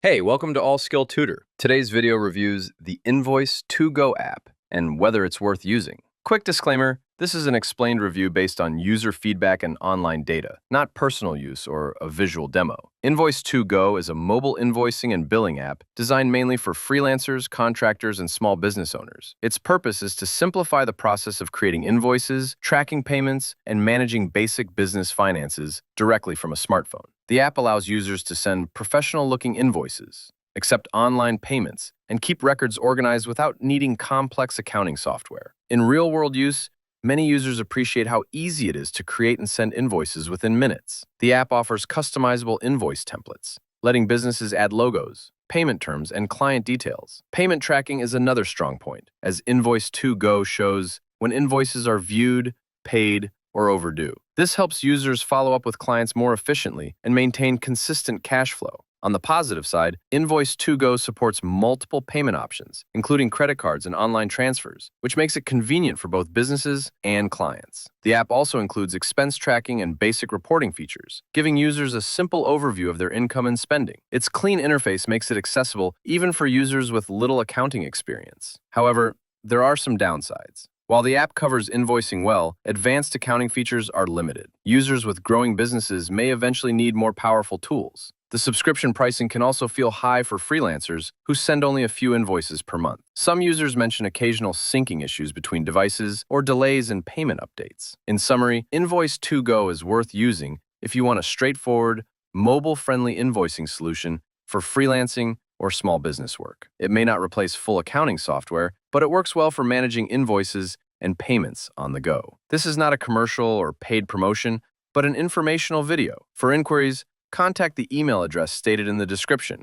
Hey, welcome to All Skill Tutor. Today's video reviews the Invoice2go app and whether it's worth using. Quick disclaimer, this is an explained review based on user feedback and online data, not personal use or a visual demo. Invoice2go is a mobile invoicing and billing app designed mainly for freelancers, contractors, and small business owners. Its purpose is to simplify the process of creating invoices, tracking payments, and managing basic business finances directly from a smartphone. The app allows users to send professional-looking invoices, accept online payments, and keep records organized without needing complex accounting software. In real-world use, many users appreciate how easy it is to create and send invoices within minutes. The app offers customizable invoice templates, letting businesses add logos, payment terms, and client details. Payment tracking is another strong point, as Invoice2go shows when invoices are viewed, paid, or overdue. This helps users follow up with clients more efficiently and maintain consistent cash flow. On the positive side, Invoice2go supports multiple payment options, including credit cards and online transfers, which makes it convenient for both businesses and clients. The app also includes expense tracking and basic reporting features, giving users a simple overview of their income and spending. Its clean interface makes it accessible even for users with little accounting experience. However, there are some downsides. While the app covers invoicing well, advanced accounting features are limited. Users with growing businesses may eventually need more powerful tools. The subscription pricing can also feel high for freelancers who send only a few invoices per month. Some users mention occasional syncing issues between devices or delays in payment updates. In summary, Invoice2go is worth using if you want a straightforward, mobile-friendly invoicing solution for freelancing or small business work. It may not replace full accounting software, but it works well for managing invoices and payments on the go. This is not a commercial or paid promotion, but an informational video. For inquiries, contact the email address stated in the description.